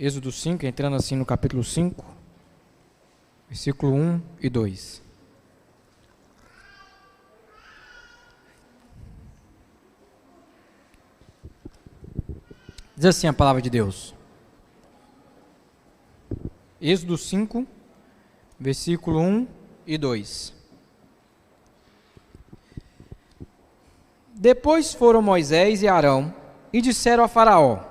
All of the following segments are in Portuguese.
Êxodo 5, entrando assim no capítulo 5, versículo 1 e 2. Diz assim a palavra de Deus. Êxodo 5, versículo 1 e 2. Depois foram Moisés e Arão e disseram a Faraó: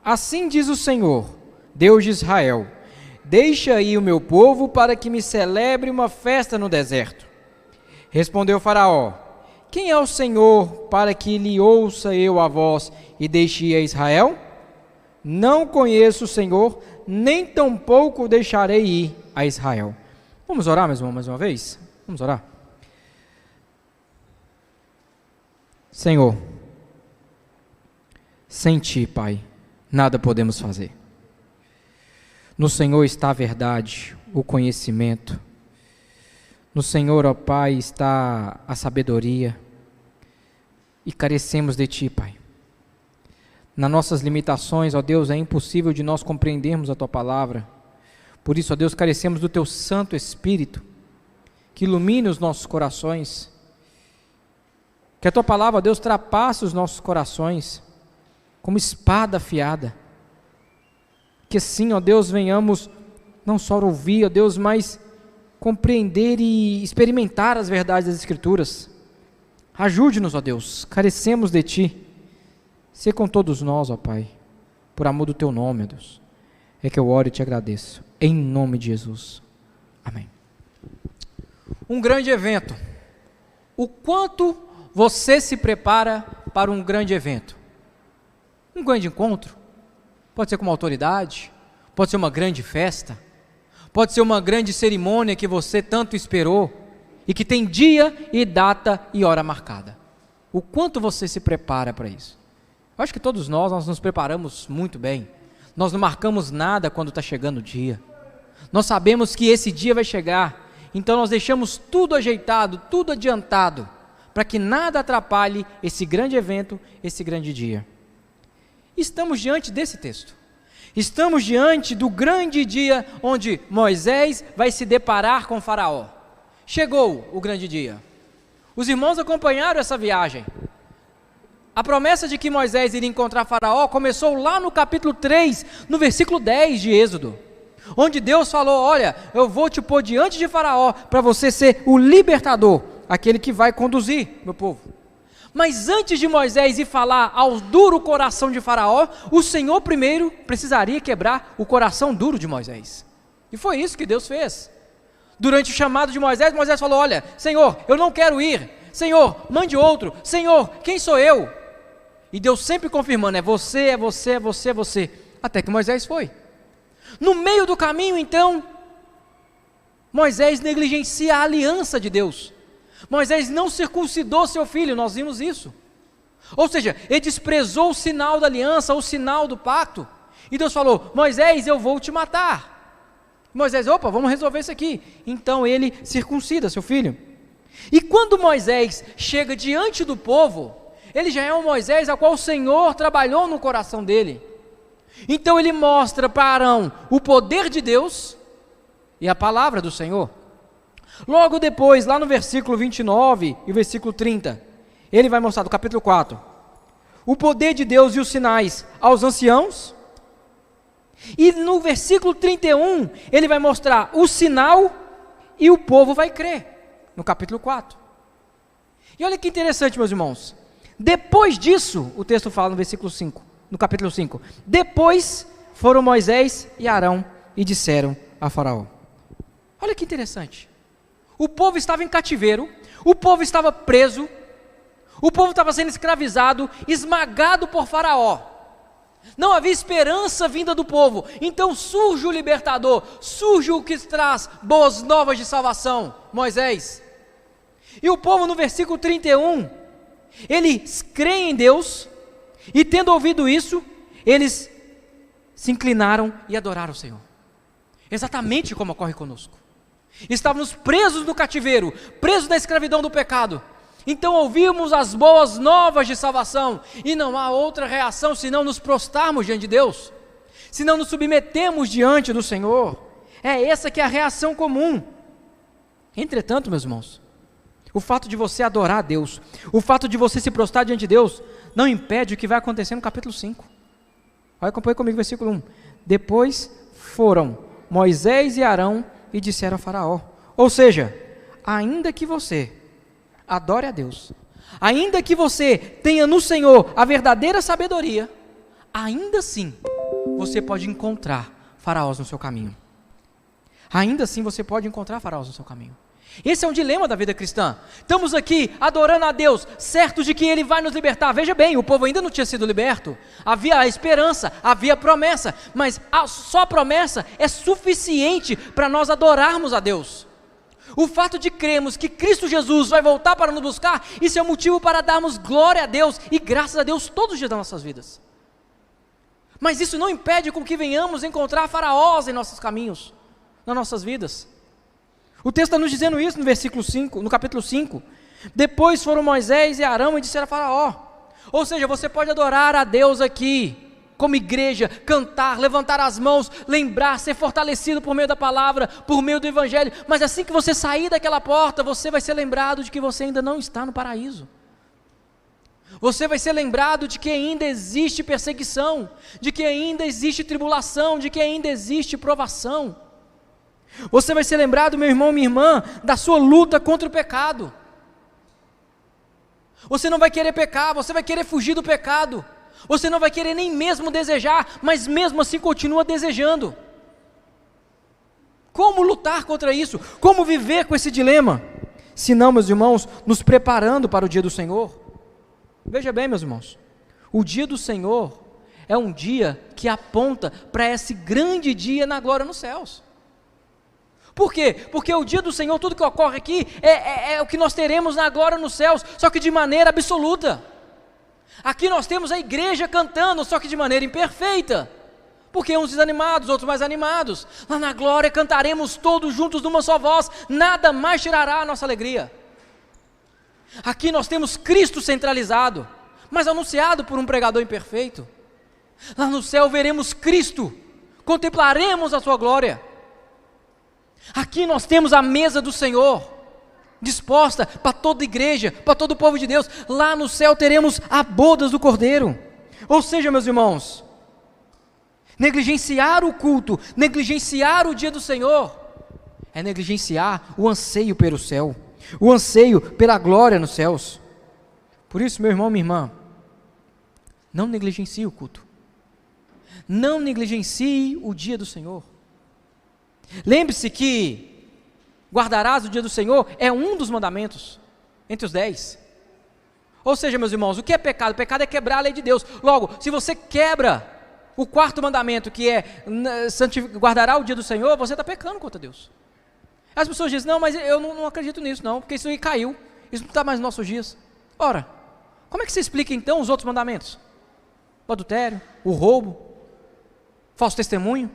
Assim diz o Senhor, Deus de Israel: Deixa aí o meu povo para que me celebre uma festa no deserto. Respondeu Faraó: Quem é o Senhor para que lhe ouça eu a voz e deixe ir a Israel? Não conheço o Senhor, nem tampouco deixarei ir a Israel. Vamos orar, meu irmão, mais uma vez? Vamos orar? Senhor, sem Ti, Pai, nada podemos fazer. No Senhor está a verdade, o conhecimento. No Senhor, ó Pai, está a sabedoria. E carecemos de Ti, Pai. Nas nossas limitações, ó Deus, é impossível de nós compreendermos a Tua palavra. Por isso, ó Deus, carecemos do Teu Santo Espírito, que ilumine os nossos corações. Que a Tua palavra, ó Deus, trapasse os nossos corações como espada afiada. Que sim, ó Deus, venhamos não só ouvir, ó Deus, mas compreender e experimentar as verdades das Escrituras. Ajude-nos, ó Deus, carecemos de Ti. Sê com todos nós, ó Pai, por amor do Teu nome, ó Deus. É que eu oro e Te agradeço, em nome de Jesus. Amém. Um grande evento. O quanto você se prepara para um grande evento? Um grande encontro? Pode ser com uma autoridade, pode ser uma grande festa, pode ser uma grande cerimônia que você tanto esperou e que tem dia e data e hora marcada. O quanto você se prepara para isso? Eu acho que todos nós nos preparamos muito bem. Nós não marcamos nada quando está chegando o dia. Nós sabemos que esse dia vai chegar, então nós deixamos tudo ajeitado, tudo adiantado, para que nada atrapalhe esse grande evento, esse grande dia. Estamos diante desse texto. Estamos diante do grande dia onde Moisés vai se deparar com Faraó. Chegou o grande dia. Os irmãos acompanharam essa viagem. A promessa de que Moisés iria encontrar Faraó começou lá no capítulo 3, no versículo 10 de Êxodo, onde Deus falou: olha, eu vou te pôr diante de Faraó para você ser o libertador, aquele que vai conduzir meu povo. Mas antes de Moisés ir falar ao duro coração de Faraó, o Senhor primeiro precisaria quebrar o coração duro de Moisés. E foi isso que Deus fez. Durante o chamado de Moisés, Moisés falou: olha, Senhor, eu não quero ir. Senhor, mande outro. Senhor, quem sou eu? E Deus sempre confirmando: é você, é você, é você, é você. Até que Moisés foi. No meio do caminho, então, Moisés negligencia a aliança de Deus. Moisés não circuncidou seu filho, nós vimos isso. Ou seja, ele desprezou o sinal da aliança, o sinal do pacto. E Deus falou: Moisés, eu vou te matar. Moisés: opa, vamos resolver isso aqui. Então ele circuncida seu filho. E quando Moisés chega diante do povo, ele já é um Moisés a qual o Senhor trabalhou no coração dele. Então ele mostra para Arão o poder de Deus e a palavra do Senhor. Logo depois, lá no versículo 29 e versículo 30, ele vai mostrar, do capítulo 4, o poder de Deus e os sinais aos anciãos. E no versículo 31, ele vai mostrar o sinal e o povo vai crer, no capítulo 4. E olha que interessante, meus irmãos. Depois disso, o texto fala no versículo 5, no capítulo 5, depois foram Moisés e Arão e disseram a Faraó. Olha que interessante. O povo estava em cativeiro, o povo estava preso, o povo estava sendo escravizado, esmagado por Faraó. Não havia esperança vinda do povo. Então surge o libertador, surge o que traz boas novas de salvação, Moisés. E o povo, no versículo 31, eles creem em Deus, e tendo ouvido isso, eles se inclinaram e adoraram o Senhor. Exatamente como ocorre conosco. Estávamos presos no cativeiro, presos na escravidão do pecado. Então ouvimos as boas novas de salvação, e não há outra reação senão nos prostrarmos diante de Deus. se não nos submetemos diante do Senhor. É essa que é a reação comum. Entretanto, meus irmãos, o fato de você adorar a Deus, o fato de você se prostrar diante de Deus, não impede o que vai acontecer no capítulo 5. Olha, acompanhe comigo o versículo 1. Depois foram Moisés e Arão e disseram a Faraó. Ou seja, ainda que você adore a Deus, ainda que você tenha no Senhor a verdadeira sabedoria, ainda assim você pode encontrar faraós no seu caminho. Ainda assim você pode encontrar faraós no seu caminho. Esse é um dilema da vida cristã. Estamos aqui adorando a Deus, certos de que Ele vai nos libertar. Veja bem, o povo ainda não tinha sido liberto. Havia a esperança, havia a promessa, mas só a promessa é suficiente para nós adorarmos a Deus. O fato de crermos que Cristo Jesus vai voltar para nos buscar, isso é um motivo para darmos glória a Deus e graças a Deus todos os dias das nossas vidas. Mas isso não impede com que venhamos encontrar faraós em nossos caminhos, nas nossas vidas. O texto está nos dizendo isso no versículo 5, no capítulo 5. Depois foram Moisés e Arão e disseram a Faraó. Ou seja, você pode adorar a Deus aqui, como igreja, cantar, levantar as mãos, lembrar, ser fortalecido por meio da palavra, por meio do evangelho, mas assim que você sair daquela porta, você vai ser lembrado de que você ainda não está no paraíso. Você vai ser lembrado de que ainda existe perseguição, de que ainda existe tribulação, de que ainda existe provação. Você vai ser lembrado, meu irmão, minha irmã, da sua luta contra o pecado. Você não vai querer pecar, você vai querer fugir do pecado. Você não vai querer nem mesmo desejar, mas mesmo assim continua desejando. Como lutar contra isso? Como viver com esse dilema? Se não, meus irmãos, nos preparando para o dia do Senhor. Veja bem, meus irmãos, o dia do Senhor é um dia que aponta para esse grande dia na glória nos céus. Por quê? Porque o dia do Senhor, tudo que ocorre aqui, é o que nós teremos na glória nos céus, só que de maneira absoluta. Aqui nós temos a igreja cantando, só que de maneira imperfeita, porque uns desanimados, outros mais animados. Lá na glória cantaremos todos juntos numa só voz, nada mais tirará a nossa alegria. Aqui nós temos Cristo centralizado, mas anunciado por um pregador imperfeito. Lá no céu veremos Cristo, contemplaremos a sua glória. Aqui nós temos a mesa do Senhor, disposta para toda a igreja, para todo o povo de Deus. Lá no céu teremos a bodas do Cordeiro. Ou seja, meus irmãos, negligenciar o culto, negligenciar o dia do Senhor, é negligenciar o anseio pelo céu, o anseio pela glória nos céus. Por isso, meu irmão, minha irmã, não negligencie o culto, não negligencie o dia do Senhor. Lembre-se que guardarás o dia do Senhor é um dos mandamentos, entre os 10. Ou seja, meus irmãos, o que é pecado? Pecado é quebrar a lei de Deus. Logo, se você quebra o quarto mandamento, que é guardará o dia do Senhor, você está pecando contra Deus. As pessoas dizem, não, mas eu não acredito nisso não, porque isso aí caiu, isso não está mais nos nossos dias. Ora, como é que você explica então os outros mandamentos? O adultério, o roubo, falso testemunho.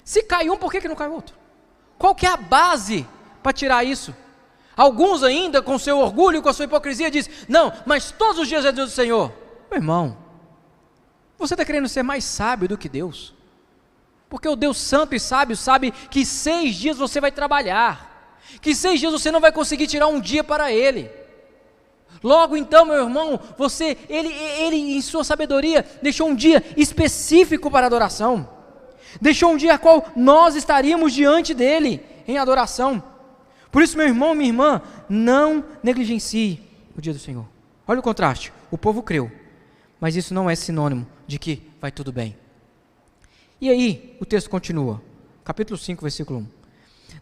Se cai um, por que não cai o outro? Qual que é a base para tirar isso? Alguns ainda, com seu orgulho, com a sua hipocrisia, dizem, não, mas todos os dias é dia do Senhor. Meu irmão, você está querendo ser mais sábio do que Deus? Porque o Deus santo e sábio sabe que 6 dias você vai trabalhar, que 6 dias você não vai conseguir tirar um dia para Ele. Logo então, meu irmão, Ele em sua sabedoria, deixou um dia específico para adoração. Deixou um dia a qual nós estaríamos diante dEle em adoração. Por isso, meu irmão, minha irmã, não negligencie o dia do Senhor. Olha o contraste, o povo creu, mas isso não é sinônimo de que vai tudo bem. E aí, o texto continua, capítulo 5, versículo 1.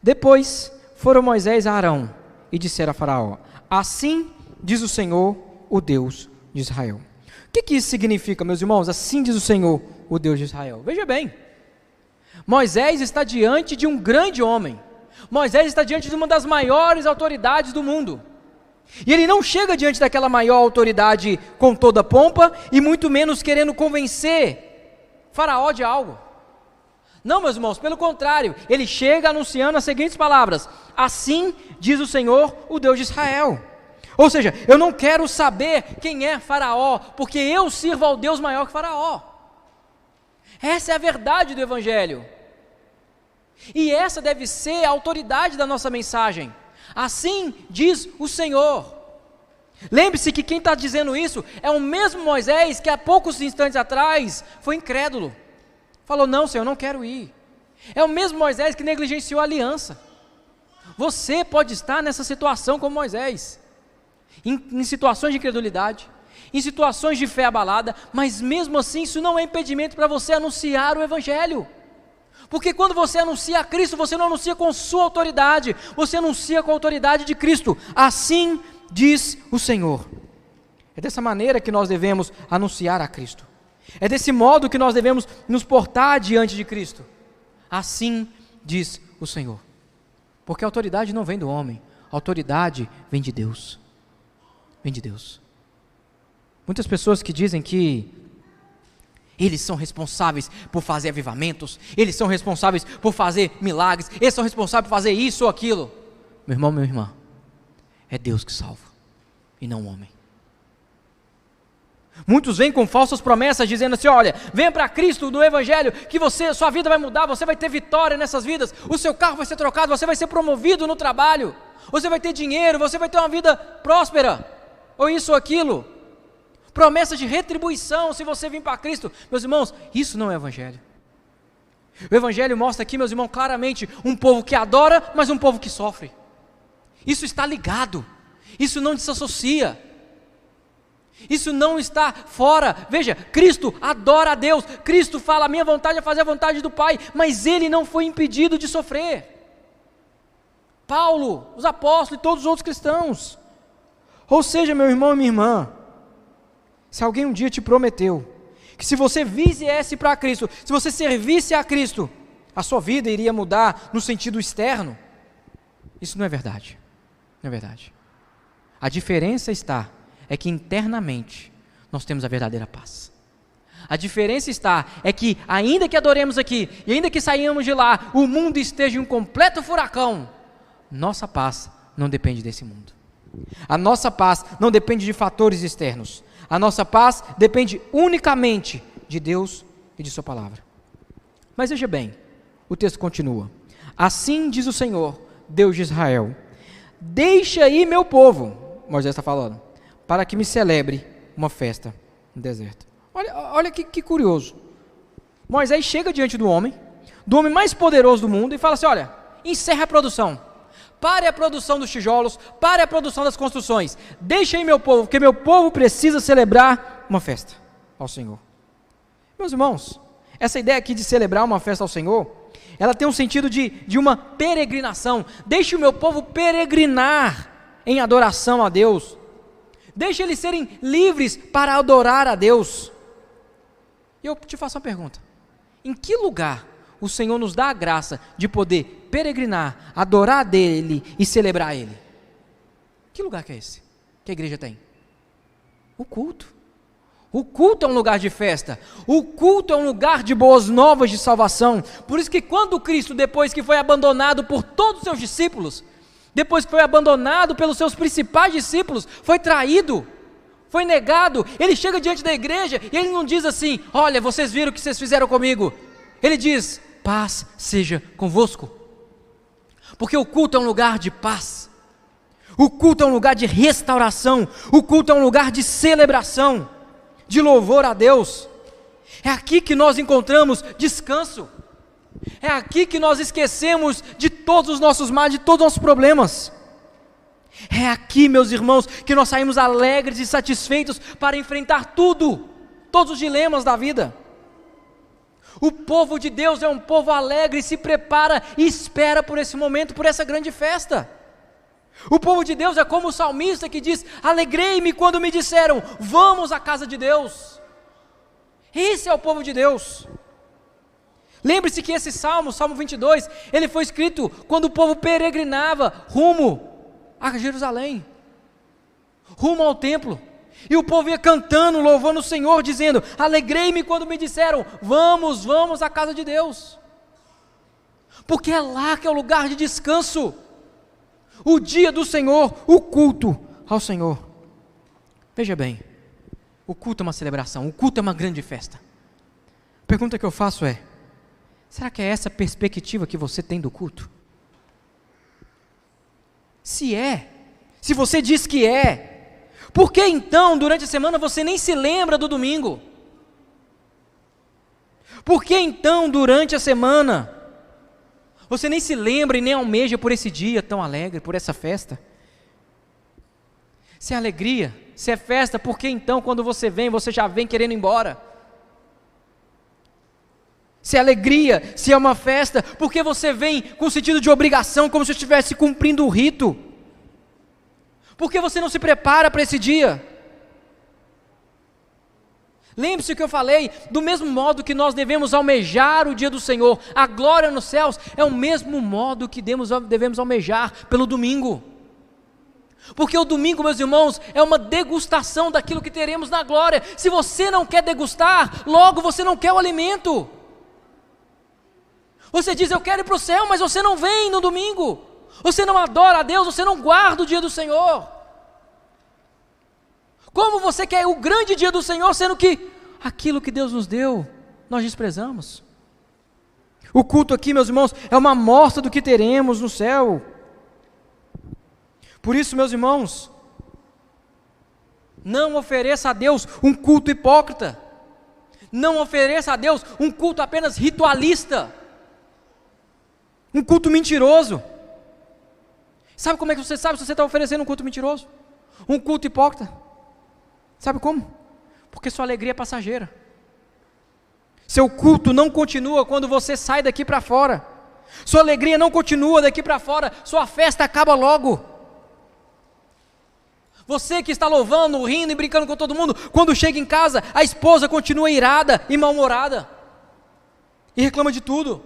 Depois foram Moisés a Arão e disseram a Faraó, assim diz o Senhor, o Deus de Israel. O que isso significa, meus irmãos? Assim diz o Senhor, o Deus de Israel. Veja bem, Moisés está diante de um grande homem. Moisés está diante de uma das maiores autoridades do mundo. E ele não chega diante daquela maior autoridade com toda a pompa e muito menos querendo convencer Faraó de algo. Não, meus irmãos, pelo contrário, ele chega anunciando as seguintes palavras: assim diz o Senhor, o Deus de Israel. Ou seja, eu não quero saber quem é Faraó, porque eu sirvo ao Deus maior que Faraó. Essa é a verdade do Evangelho. E essa deve ser a autoridade da nossa mensagem. Assim diz o Senhor. Lembre-se que quem está dizendo isso é o mesmo Moisés que há poucos instantes atrás foi incrédulo. Falou, não, Senhor, eu não quero ir. É o mesmo Moisés que negligenciou a aliança. Você pode estar nessa situação como Moisés, em situações de incredulidade, em situações de fé abalada, mas mesmo assim isso não é impedimento para você anunciar o Evangelho. Porque quando você anuncia a Cristo, você não anuncia com sua autoridade, você anuncia com a autoridade de Cristo. Assim diz o Senhor. É dessa maneira que nós devemos anunciar a Cristo. É desse modo que nós devemos nos portar diante de Cristo. Assim diz o Senhor. Porque a autoridade não vem do homem, a autoridade vem de Deus. Vem de Deus. Muitas pessoas que dizem que eles são responsáveis por fazer avivamentos, eles são responsáveis por fazer milagres, eles são responsáveis por fazer isso ou aquilo. Meu irmão, minha irmã, é Deus que salva, e não o homem. Muitos vêm com falsas promessas, dizendo assim, olha, venha para Cristo no Evangelho, que sua vida vai mudar, você vai ter vitória nessas vidas, o seu carro vai ser trocado, você vai ser promovido no trabalho, você vai ter dinheiro, você vai ter uma vida próspera, ou isso ou aquilo. Promessa de retribuição se você vir para Cristo. Meus irmãos, isso não é Evangelho. O Evangelho mostra aqui, meus irmãos, claramente um povo que adora, mas um povo que sofre. Isso está ligado, isso não desassocia, isso não está fora. Veja, Cristo adora a Deus, Cristo fala, a minha vontade é fazer a vontade do Pai, mas Ele não foi impedido de sofrer. Paulo, os apóstolos e todos os outros cristãos. Ou seja, meu irmão e minha irmã, se alguém um dia te prometeu que se você viesse para Cristo, se você servisse a Cristo, a sua vida iria mudar no sentido externo, isso não é verdade. Não é verdade. A diferença é que internamente nós temos a verdadeira paz. A diferença é que ainda que adoremos aqui, e ainda que saímos de lá, o mundo esteja em um completo furacão, nossa paz não depende desse mundo. A nossa paz não depende de fatores externos. A nossa paz depende unicamente de Deus e de sua palavra. Mas veja bem, o texto continua. Assim diz o Senhor, Deus de Israel, deixa aí meu povo, Moisés está falando, para que me celebre uma festa no deserto. Olha que curioso. Moisés chega diante do homem mais poderoso do mundo e fala assim, olha, encerra a produção. Pare a produção dos tijolos, pare a produção das construções, deixa aí meu povo, porque meu povo precisa celebrar uma festa ao Senhor. Meus irmãos, essa ideia aqui de celebrar uma festa ao Senhor, ela tem um sentido de uma peregrinação. Deixe o meu povo peregrinar em adoração a Deus, deixe eles serem livres para adorar a Deus. E eu te faço uma pergunta, em que lugar o Senhor nos dá a graça de poder peregrinar, adorar dele e celebrar ele? Que lugar que é esse que a igreja tem? O culto. O culto é um lugar de festa, o culto é um lugar de boas novas de salvação. Por isso que quando Cristo, depois que foi abandonado por todos os seus discípulos, depois que foi abandonado pelos seus principais discípulos, foi traído, foi negado, ele chega diante da igreja e ele não diz assim, olha, vocês viram o que vocês fizeram comigo. Ele diz, paz seja convosco. Porque o culto é um lugar de paz, o culto é um lugar de restauração, o culto é um lugar de celebração, de louvor a Deus. É aqui que nós encontramos descanso, é aqui que nós esquecemos de todos os nossos males, de todos os nossos problemas. É aqui, meus irmãos, que nós saímos alegres e satisfeitos para enfrentar tudo, todos os dilemas da vida. O povo de Deus é um povo alegre, se prepara e espera por esse momento, por essa grande festa. O povo de Deus é como o salmista que diz, alegrei-me quando me disseram, vamos à casa de Deus. Esse é o povo de Deus. Lembre-se que esse salmo, Salmo 22, ele foi escrito quando o povo peregrinava rumo a Jerusalém, rumo ao templo. E o povo ia cantando, louvando o Senhor, dizendo, alegrei-me quando me disseram, vamos à casa de Deus. Porque é lá que é o lugar de descanso. O dia do Senhor, o culto ao Senhor. Veja bem, o culto é uma celebração, o culto é uma grande festa. pergunta que eu faço é: será que é essa a perspectiva que você tem do culto? Se você diz que é, por que então durante a semana você nem se lembra do domingo? Por que então durante a semana você nem se lembra e nem almeja por esse dia tão alegre, por essa festa? Se é alegria, se é festa, por que então quando você vem, você já vem querendo ir embora? Se é alegria, se é uma festa, por que você vem com sentido de obrigação, como se estivesse cumprindo o rito? Por que você não se prepara para esse dia? Lembre-se que eu falei, do mesmo modo que nós devemos almejar o dia do Senhor, a glória nos céus, é o mesmo modo que devemos almejar pelo domingo. Porque o domingo, meus irmãos, é uma degustação daquilo que teremos na glória. Se você não quer degustar, logo você não quer o alimento. Você diz, eu quero ir para o céu, mas você não vem no domingo. Você não adora a Deus, você não guarda o dia do Senhor. Como você quer o grande dia do Senhor, sendo que aquilo que Deus nos deu, nós desprezamos? O culto aqui, meus irmãos, é uma amostra do que teremos no céu. Por isso, meus irmãos, não ofereça a Deus um culto hipócrita. Não ofereça a Deus um culto apenas ritualista. Um culto mentiroso. Sabe como é que você sabe se você está oferecendo um culto mentiroso? Um culto hipócrita. Sabe como? Porque sua alegria é passageira. Seu culto não continua quando você sai daqui para fora. Sua alegria não continua daqui para fora. Sua festa acaba logo. Você que está louvando, rindo e brincando com todo mundo, quando chega em casa, a esposa continua irada e mal-humorada. E reclama de tudo.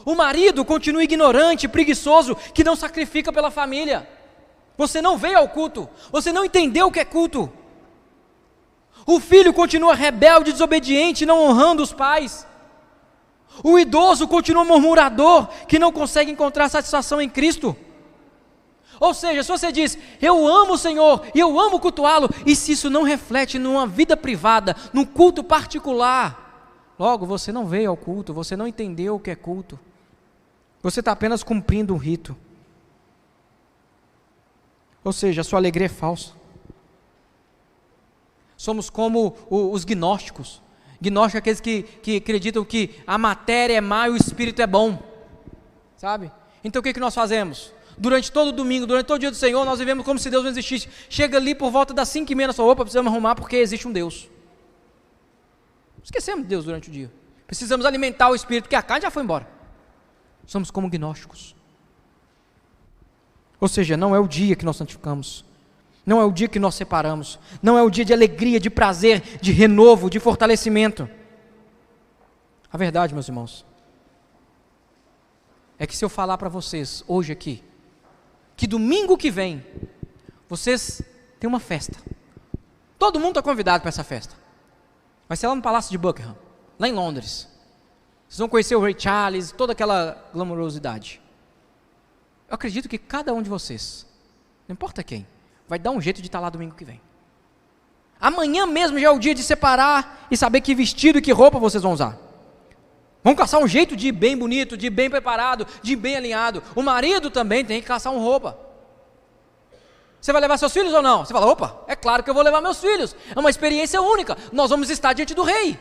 O marido continua ignorante, preguiçoso, que não sacrifica pela família. Você não veio ao culto, você não entendeu o que é culto. O filho continua rebelde, desobediente, não honrando os pais. O idoso continua murmurador, que não consegue encontrar satisfação em Cristo. Ou seja, se você diz, eu amo o Senhor e eu amo cultuá-lo, e se isso não reflete numa vida privada, num culto particular, logo você não veio ao culto, você não entendeu o que é culto. Você está apenas cumprindo um rito. Ou seja, a sua alegria é falsa. Somos como os gnósticos. Gnósticos é aqueles que acreditam que a matéria é má e o espírito é bom. Sabe? Então o que nós fazemos? Durante todo o domingo, durante todo o dia do Senhor, nós vivemos como se Deus não existisse. Chega ali por volta das 5h30, nós falamos, opa, precisamos arrumar porque existe um Deus. Esquecemos de Deus durante o dia. Precisamos alimentar o espírito, porque a carne já foi embora. Somos como gnósticos. Ou seja, não é o dia que nós santificamos, não é o dia que nós separamos, não é o dia de alegria, de prazer, de renovo, de fortalecimento. A verdade, meus irmãos, é que se eu falar para vocês hoje aqui, que domingo que vem, vocês têm uma festa, todo mundo está convidado para essa festa, vai ser lá no Palácio de Buckingham, lá em Londres. Vocês vão conhecer o Rei Charles, toda aquela glamourosidade. Eu acredito que cada um de vocês, não importa quem, vai dar um jeito de estar lá domingo que vem. Amanhã mesmo já é o dia de separar e saber que vestido e que roupa vocês vão usar. Vão caçar um jeito de ir bem bonito, de ir bem preparado, de ir bem alinhado. O marido também tem que caçar uma roupa. Você vai levar seus filhos ou não? Você fala, opa, é claro que eu vou levar meus filhos. É uma experiência única. Nós vamos estar diante do rei.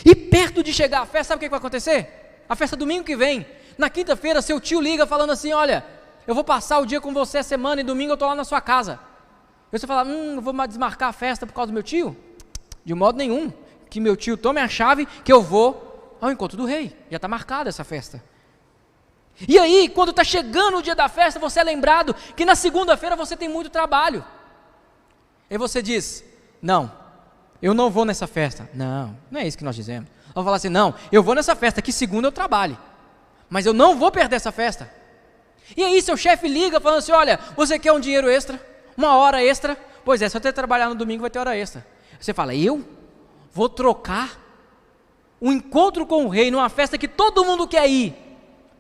E perto de chegar a festa, sabe o que vai acontecer? A festa domingo que vem. Na quinta-feira, seu tio liga falando assim, olha, eu vou passar o dia com você a semana e domingo eu estou lá na sua casa. E você fala, eu vou desmarcar a festa por causa do meu tio? De modo nenhum. Que meu tio tome a chave que eu vou ao encontro do rei. Já está marcada essa festa. E aí, quando está chegando o dia da festa, você é lembrado que na segunda-feira você tem muito trabalho. E você diz, não, eu não vou nessa festa. Não, não é isso que nós dizemos. Vamos falar assim, não, eu vou nessa festa, que segunda eu trabalho. Mas eu não vou perder essa festa. E aí seu chefe liga falando assim, olha, você quer um dinheiro extra? Uma hora extra? Pois é, se você trabalhar no domingo vai ter hora extra. Você fala, eu vou trocar um encontro com o rei numa festa que todo mundo quer ir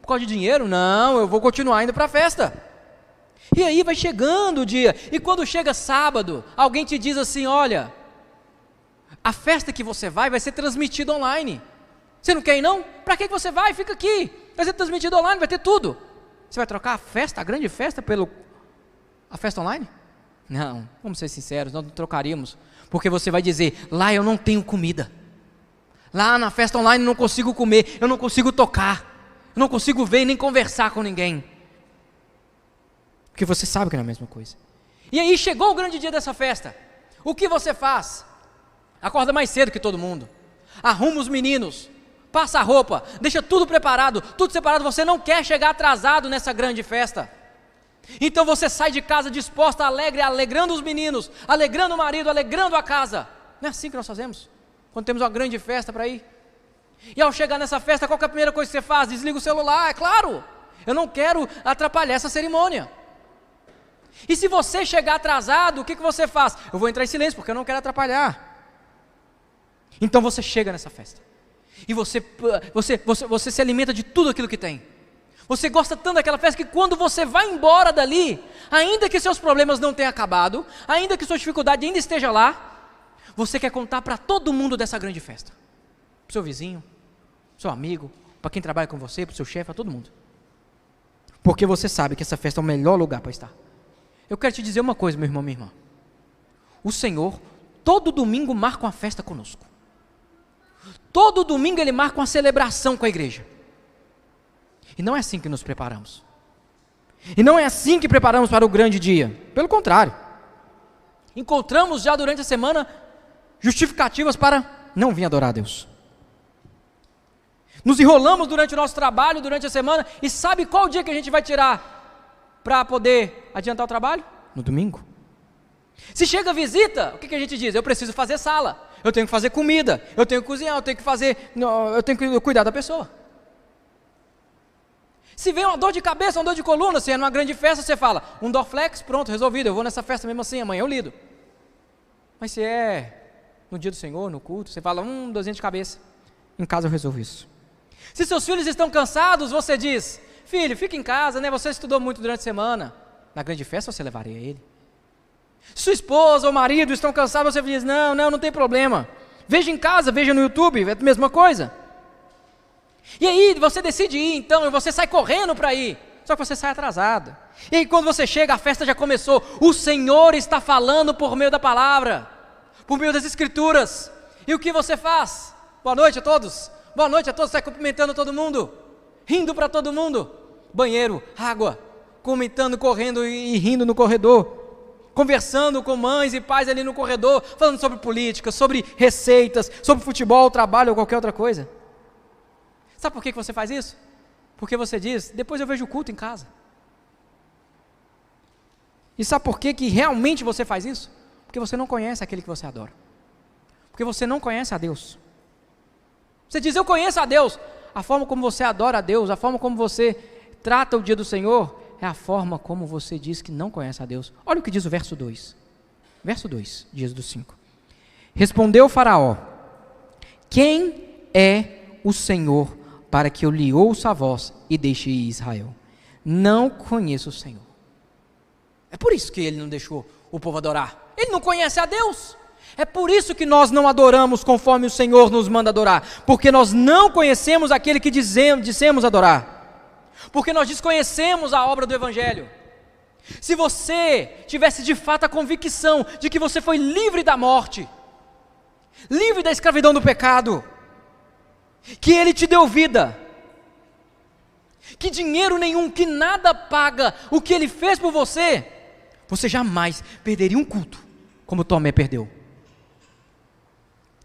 por causa de dinheiro? Não, eu vou continuar indo para a festa. E aí vai chegando o dia, e quando chega sábado, alguém te diz assim, olha, A festa que você vai ser transmitida online. Você não quer ir não? Para que você vai? Fica aqui. Vai ser transmitido online, vai ter tudo. Você vai trocar a festa, a grande festa, a festa online? Não, vamos ser sinceros, nós não trocaríamos. Porque você vai dizer, lá eu não tenho comida. Lá na festa online eu não consigo comer, eu não consigo tocar. Eu não consigo ver e nem conversar com ninguém. Porque você sabe que não é a mesma coisa. E aí chegou o grande dia dessa festa. O que você faz? Acorda mais cedo que todo mundo. Arruma os meninos. Passa a roupa. Deixa tudo preparado. Tudo separado. Você não quer chegar atrasado nessa grande festa. Então você sai de casa disposta, alegre, alegrando os meninos, alegrando o marido, alegrando a casa. Não é assim que nós fazemos? Quando temos uma grande festa para ir. E ao chegar nessa festa, qual que é a primeira coisa que você faz? Desliga o celular, é claro. Eu não quero atrapalhar essa cerimônia. E se você chegar atrasado, o que você faz? Eu vou entrar em silêncio, porque eu não quero atrapalhar. Então você chega nessa festa. E você se alimenta de tudo aquilo que tem. Você gosta tanto daquela festa que quando você vai embora dali, ainda que seus problemas não tenham acabado, ainda que sua dificuldade ainda esteja lá, você quer contar para todo mundo dessa grande festa. Para o seu vizinho, seu amigo, para quem trabalha com você, para o seu chefe, para todo mundo. Porque você sabe que essa festa é o melhor lugar para estar. Eu quero te dizer uma coisa, meu irmão, minha irmã. O Senhor, todo domingo, marca uma festa conosco. Todo domingo Ele marca uma celebração com a igreja. E não é assim que nos preparamos. E não é assim que preparamos para o grande dia. Pelo contrário. Encontramos já durante a semana justificativas para não vir adorar a Deus. Nos enrolamos durante o nosso trabalho, durante a semana, e sabe qual dia que a gente vai tirar para poder adiantar o trabalho? No domingo. Se chega a visita, o que a gente diz? Eu preciso fazer sala, eu tenho que fazer comida, eu tenho que cozinhar, eu tenho que cuidar da pessoa. Se vem uma dor de cabeça, uma dor de coluna, se é numa grande festa, você fala, um Dorflex, pronto, resolvido, eu vou nessa festa mesmo assim, amanhã eu lido. Mas se é no dia do Senhor, no culto, você fala, dorzinha de cabeça, em casa eu resolvo isso. Se seus filhos estão cansados, você diz, filho, fica em casa, né? Você estudou muito durante a semana, na grande festa você levaria ele. Sua esposa ou marido estão cansados, você diz, não tem problema, veja em casa, veja no YouTube, é a mesma coisa. E aí você decide ir então, e você sai correndo para ir, só que você sai atrasado. E aí quando você chega, a festa já começou, o Senhor está falando por meio da palavra, por meio das escrituras, e o que você faz? Boa noite a todos, sai cumprimentando todo mundo, rindo para todo mundo, banheiro, água, comentando, correndo e rindo no corredor, conversando com mães e pais ali no corredor, falando sobre política, sobre receitas, sobre futebol, trabalho ou qualquer outra coisa. Sabe por que você faz isso? Porque você diz, depois eu vejo o culto em casa. E sabe por que realmente você faz isso? Porque você não conhece aquele que você adora. Porque você não conhece a Deus. Você diz, eu conheço a Deus. A forma como você adora a Deus, a forma como você trata o dia do Senhor, é a forma como você diz que não conhece a Deus. Olha o que diz o verso 2. Verso 2, dias do 5. Respondeu o Faraó, quem é o Senhor para que eu lhe ouça a voz e deixe ir Israel? Não conheço o Senhor. É por isso que ele não deixou o povo adorar. Ele não conhece a Deus. É por isso que nós não adoramos conforme o Senhor nos manda adorar. Porque nós não conhecemos aquele que dissemos adorar. Porque nós desconhecemos a obra do Evangelho. Se você tivesse de fato a convicção de que você foi livre da morte, livre da escravidão do pecado, que Ele te deu vida, que dinheiro nenhum, que nada paga o que Ele fez por você, você jamais perderia um culto, como Tomé perdeu.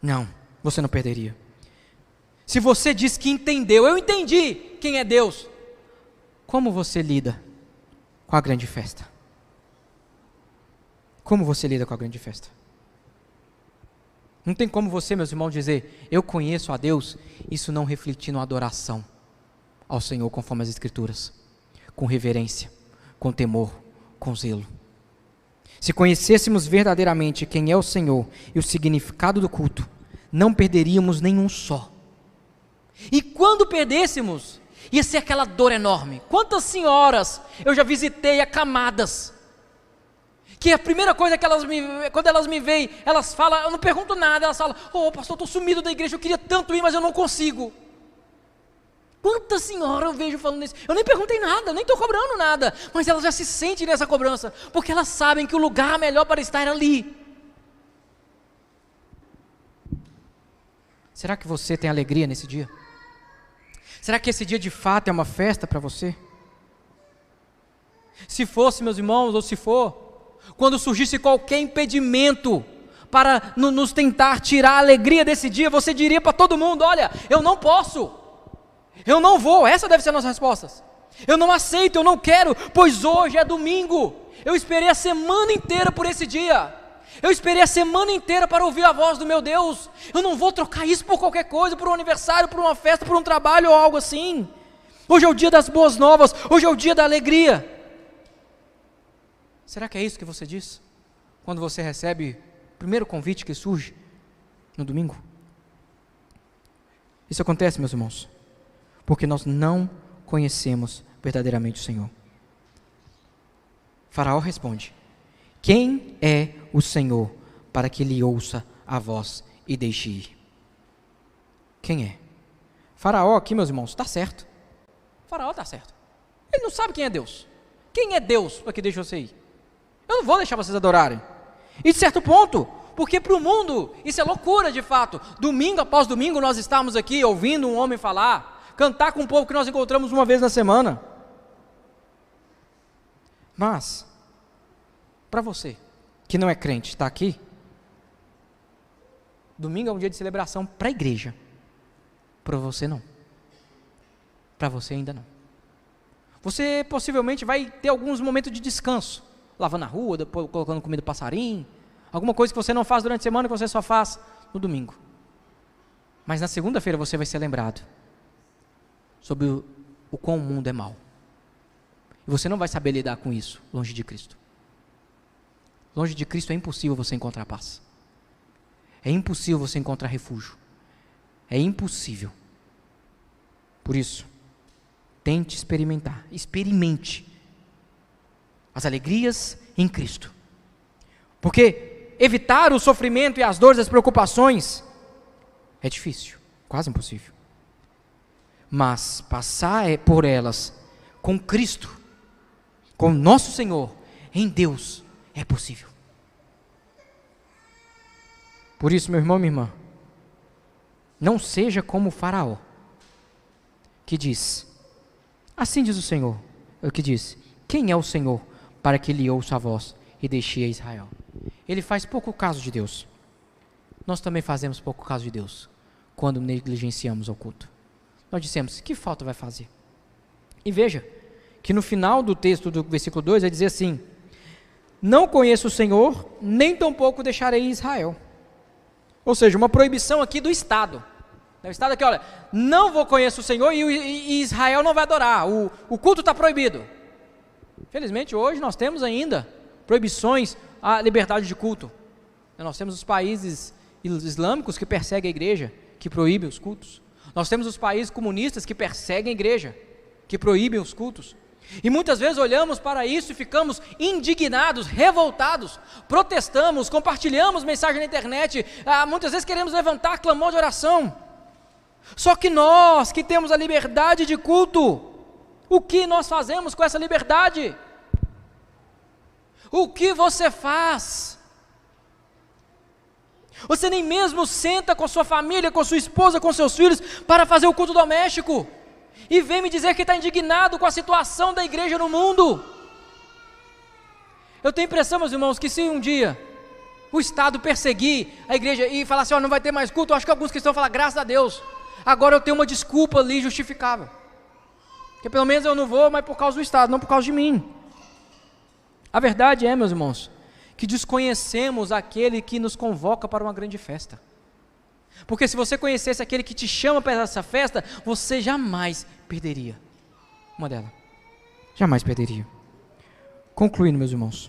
Não, você não perderia. Se você diz que entendeu, eu entendi quem é Deus, como você lida com a grande festa? Como você lida com a grande festa? Não tem como você, meus irmãos, dizer, eu conheço a Deus, isso não refletindo a adoração ao Senhor conforme as Escrituras, com reverência, com temor, com zelo. Se conhecêssemos verdadeiramente quem é o Senhor e o significado do culto, não perderíamos nenhum só. E quando perdêssemos, ia ser aquela dor enorme. Quantas senhoras eu já visitei acamadas, Que a primeira coisa que quando elas me veem, elas falam, eu não pergunto nada, elas falam, pastor, eu estou sumido da igreja, eu queria tanto ir, mas eu não consigo. Quanta senhora eu vejo falando isso, eu nem perguntei nada, eu nem estou cobrando nada, mas elas já se sentem nessa cobrança, porque elas sabem que o lugar melhor para estar é ali. Será que você tem alegria nesse dia? Será que esse dia de fato é uma festa para você? Se fosse, meus irmãos, ou se for, quando surgisse qualquer impedimento para nos tentar tirar a alegria desse dia, você diria para todo mundo, olha, eu não posso, eu não vou, essa deve ser a nossa resposta. Eu não aceito, eu não quero, pois hoje é domingo, eu esperei a semana inteira por esse dia, eu esperei a semana inteira para ouvir a voz do meu Deus, eu não vou trocar isso por qualquer coisa, por um aniversário, por uma festa, por um trabalho ou algo assim. Hoje é o dia das boas novas, hoje é o dia da alegria. Será que é isso que você diz quando você recebe o primeiro convite que surge no domingo? Isso acontece, meus irmãos, porque nós não conhecemos verdadeiramente o Senhor. Faraó responde: quem é o Senhor para que lhe ouça a voz e deixe ir? Quem é? Faraó aqui, meus irmãos, está certo. Faraó está certo. Ele não sabe quem é Deus. Quem é Deus para que deixe você ir? Eu não vou deixar vocês adorarem. E de certo ponto, porque para o mundo isso é loucura de fato. Domingo após domingo nós estamos aqui ouvindo um homem falar, cantar com um povo que nós encontramos uma vez na semana. Mas, para você que não é crente, está aqui, domingo é um dia de celebração para a igreja. Para você não. Para você ainda não. Você possivelmente vai ter alguns momentos de descanso, lavando a rua, depois colocando comida do passarinho, alguma coisa que você não faz durante a semana, que você só faz no domingo. Mas na segunda-feira você vai ser lembrado sobre o quão o mundo é mau. E você não vai saber lidar com isso longe de Cristo. Longe de Cristo é impossível você encontrar paz. É impossível você encontrar refúgio. É impossível. Por isso, tente experimentar, experimente as alegrias em Cristo. Porque evitar o sofrimento e as dores, as preocupações, é difícil, quase impossível. Mas passar por elas com Cristo, com nosso Senhor, em Deus, é possível. Por isso, meu irmão, minha irmã, não seja como o Faraó, que diz, assim diz o Senhor, o que diz, quem é o Senhor para que lhe ouça a voz e deixe a Israel? Ele faz pouco caso de Deus. Nós também fazemos pouco caso de Deus, quando negligenciamos o culto. Nós dissemos, que falta vai fazer? E veja, que no final do texto do versículo 2, vai dizer assim, não conheço o Senhor, nem tampouco deixarei Israel. Ou seja, uma proibição aqui do Estado. O Estado aqui, olha, não vou conhecer o Senhor e Israel não vai adorar, o culto está proibido. Felizmente hoje nós temos ainda proibições à liberdade de culto. Nós temos os países islâmicos que perseguem a igreja, que proíbem os cultos. Nós temos os países comunistas que perseguem a igreja, que proíbem os cultos. E muitas vezes olhamos para isso e ficamos indignados, revoltados, protestamos, compartilhamos mensagem na internet, muitas vezes queremos levantar clamor de oração. Só que nós que temos a liberdade de culto, o que nós fazemos com essa liberdade? O que você faz? Você nem mesmo senta com sua família, com sua esposa, com seus filhos para fazer o culto doméstico e vem me dizer que está indignado com a situação da igreja no mundo. Eu tenho a impressão, meus irmãos, que se um dia o Estado perseguir a igreja e falar assim, não vai ter mais culto, eu acho que alguns cristãos vão falar, graças a Deus, agora eu tenho uma desculpa ali justificável, que pelo menos eu não vou, mas por causa do Estado, não por causa de mim. A verdade é, meus irmãos, que desconhecemos aquele que nos convoca para uma grande festa. Porque se você conhecesse aquele que te chama para essa festa, você jamais perderia uma delas. Jamais perderia. Concluindo, meus irmãos.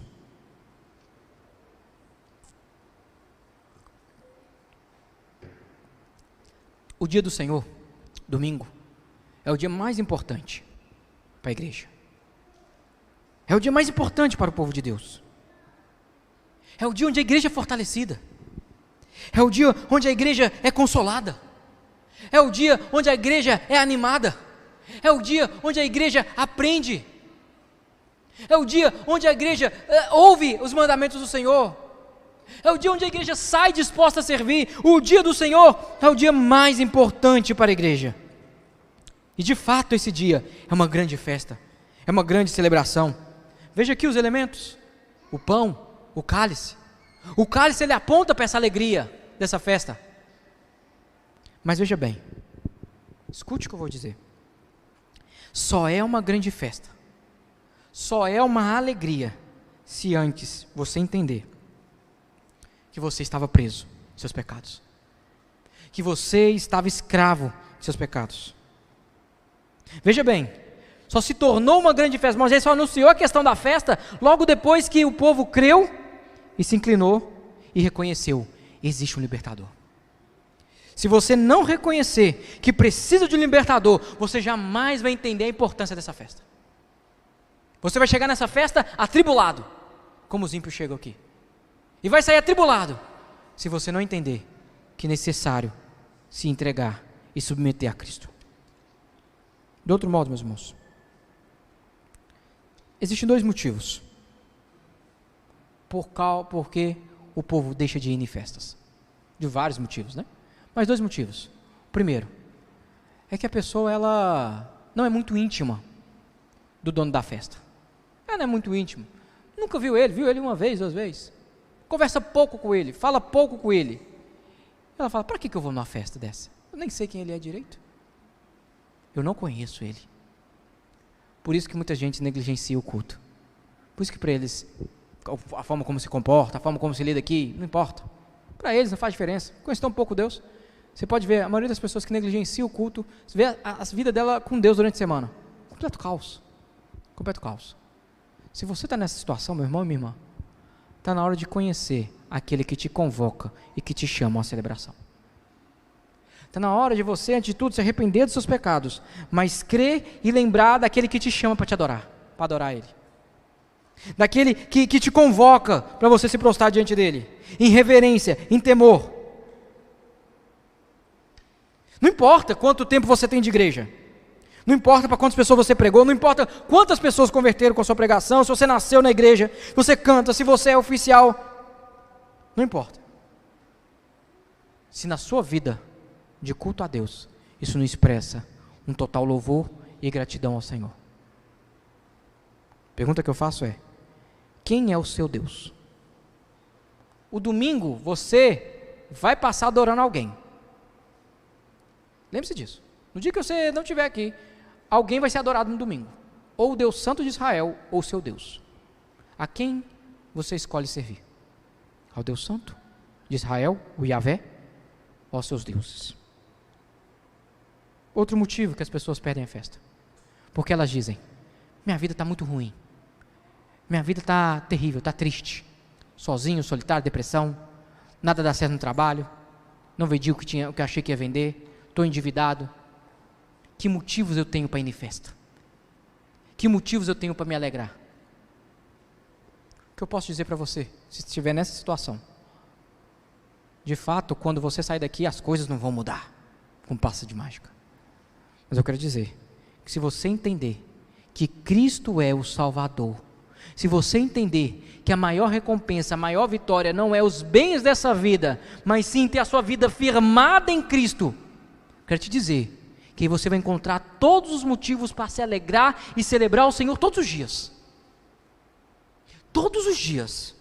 O dia do Senhor, domingo, é o dia mais importante para a igreja. É o dia mais importante para o povo de Deus. É o dia onde a igreja é fortalecida. É o dia onde a igreja é consolada. É o dia onde a igreja é animada. É o dia onde a igreja aprende. É o dia onde a igreja ouve os mandamentos do Senhor. É o dia onde a igreja sai disposta a servir. O dia do Senhor é o dia mais importante para a igreja. E de fato esse dia é uma grande festa. É uma grande celebração. Veja aqui os elementos. O pão, o cálice. O cálice ele aponta para essa alegria dessa festa. Mas veja bem. Escute o que eu vou dizer. Só é uma grande festa. Só é uma alegria se antes você entender que você estava preso em seus pecados, que você estava escravo de seus pecados. Veja bem, só se tornou uma grande festa. Moisés só anunciou a questão da festa logo depois que o povo creu e se inclinou e reconheceu: existe um libertador. Se você não reconhecer que precisa de um libertador, você jamais vai entender a importância dessa festa. Você vai chegar nessa festa atribulado, como os ímpios chegam aqui. E vai sair atribulado, se você não entender que é necessário se entregar e submeter a Cristo. De outro modo, meus irmãos, existem dois motivos porque o povo deixa de ir em festas. De vários motivos, né? Mas dois motivos. O primeiro é que a pessoa ela não é muito íntima do dono da festa. Ela não é muito íntima. Nunca viu ele uma vez, 2 vezes. Conversa pouco com ele, fala pouco com ele. Ela fala: para que eu vou numa festa dessa? Eu nem sei quem ele é direito. Eu não conheço ele. Por isso que muita gente negligencia o culto. Por isso que para eles, a forma como se comporta, a forma como se lida aqui, não importa. Para eles não faz diferença. Conhece tão pouco Deus. Você pode ver, a maioria das pessoas que negligenciam o culto, você vê a vida dela com Deus durante a semana. Completo caos. Completo caos. Se você está nessa situação, meu irmão e minha irmã, está na hora de conhecer aquele que te convoca e que te chama à celebração. Está na hora de você, antes de tudo, se arrepender dos seus pecados, mas crer e lembrar daquele que te chama para te adorar, para adorar Ele. Daquele que te convoca para você se prostrar diante dEle, em reverência, em temor. Não importa quanto tempo você tem de igreja, não importa para quantas pessoas você pregou, não importa quantas pessoas converteram com a sua pregação, se você nasceu na igreja, se você canta, se você é oficial, não importa. Se na sua vida de culto a Deus, isso não expressa um total louvor e gratidão ao Senhor. A pergunta que eu faço é: quem é o seu Deus? O domingo você vai passar adorando alguém. Lembre-se disso. No dia que você não estiver aqui, alguém vai ser adorado no domingo. Ou o Deus Santo de Israel, ou o seu Deus. A quem você escolhe servir? Ao Deus Santo de Israel, o Yahvé, ou aos seus deuses? Outro motivo que as pessoas perdem a festa. Porque elas dizem: minha vida está muito ruim. Minha vida está terrível, está triste. Sozinho, solitário, depressão. Nada dá certo no trabalho. Não vendi o que achei que ia vender. Estou endividado. Que motivos eu tenho para ir em festa? Que motivos eu tenho para me alegrar? O que eu posso dizer para você, se estiver nessa situação? De fato, quando você sair daqui, as coisas não vão mudar com passe de mágica. Mas eu quero dizer que se você entender que Cristo é o Salvador, se você entender que a maior recompensa, a maior vitória não é os bens dessa vida, mas sim ter a sua vida firmada em Cristo, quero te dizer que você vai encontrar todos os motivos para se alegrar e celebrar o Senhor todos os dias. Todos os dias.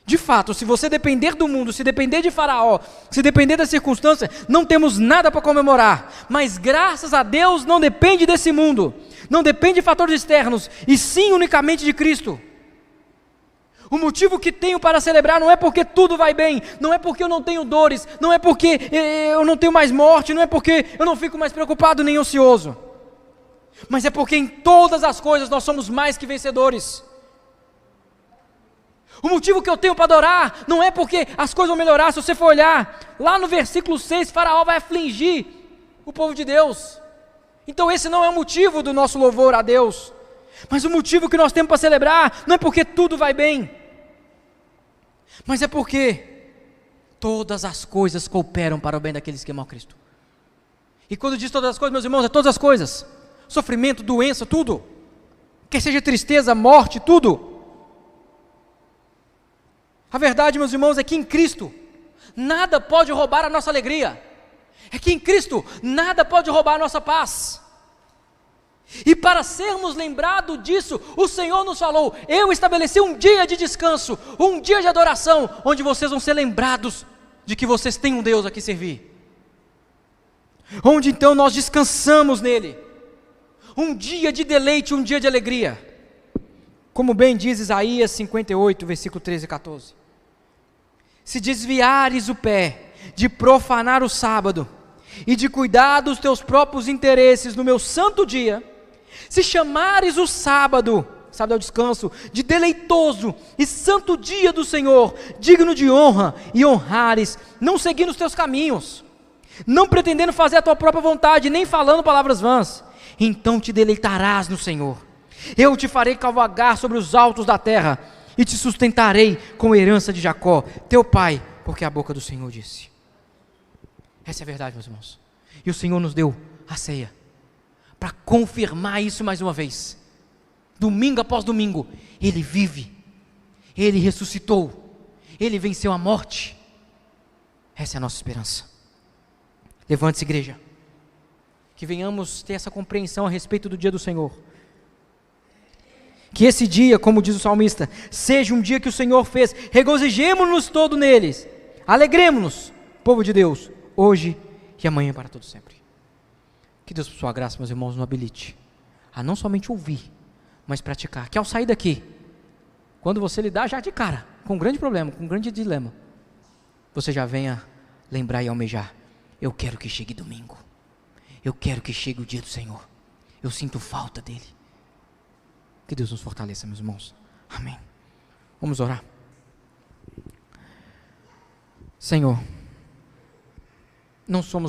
De fato, se você depender do mundo, se depender de Faraó, se depender das circunstâncias, não temos nada para comemorar. Mas graças a Deus não depende desse mundo, não depende de fatores externos, e sim unicamente de Cristo. O motivo que tenho para celebrar não é porque tudo vai bem, não é porque eu não tenho dores, não é porque eu não tenho mais morte, não é porque eu não fico mais preocupado nem ansioso, mas é porque em todas as coisas nós somos mais que vencedores. O motivo que eu tenho para adorar não é porque as coisas vão melhorar. Se você for olhar lá no versículo 6, Faraó vai afligir o povo de Deus. Então esse não é o motivo do nosso louvor a Deus. Mas o motivo que nós temos para celebrar não é porque tudo vai bem, Mas é porque todas as coisas cooperam para o bem daqueles que amam a Cristo. E quando diz todas as coisas, meus irmãos, é todas as coisas. Sofrimento, doença, tudo. Quer seja tristeza, morte, tudo. A verdade, meus irmãos, é que em Cristo nada pode roubar a nossa alegria. É que em Cristo nada pode roubar a nossa paz. E para sermos lembrados disso, o Senhor nos falou: eu estabeleci um dia de descanso, um dia de adoração, onde vocês vão ser lembrados de que vocês têm um Deus a que servir. Onde então nós descansamos nele. Um dia de deleite, um dia de alegria. Como bem diz Isaías 58, versículo 13 e 14. Se desviares o pé de profanar o sábado, e de cuidar dos teus próprios interesses no meu santo dia, se chamares o sábado é o descanso, de deleitoso e santo dia do Senhor, digno de honra, e honrares, não seguindo os teus caminhos, não pretendendo fazer a tua própria vontade, nem falando palavras vãs, então te deleitarás no Senhor. Eu te farei cavalgar sobre os altos da terra, e te sustentarei com a herança de Jacó, teu pai, porque a boca do Senhor disse. Essa é a verdade, meus irmãos. E o Senhor nos deu a ceia para confirmar isso mais uma vez. Domingo após domingo, Ele vive, Ele ressuscitou, Ele venceu a morte. Essa é a nossa esperança. Levante-se, igreja, que venhamos ter essa compreensão a respeito do dia do Senhor. Que esse dia, como diz o salmista, seja um dia que o Senhor fez, regozijemo-nos todo neles, alegremo-nos, povo de Deus, hoje e amanhã para todo sempre. Que Deus, por sua graça, meus irmãos, nos habilite a não somente ouvir, mas praticar. Que ao sair daqui, quando você lidar já de cara com um grande problema, com um grande dilema, você já venha lembrar e almejar: eu quero que chegue domingo, eu quero que chegue o dia do Senhor, eu sinto falta dele. Que Deus nos fortaleça, meus irmãos. Amém. Vamos orar. Senhor, não somos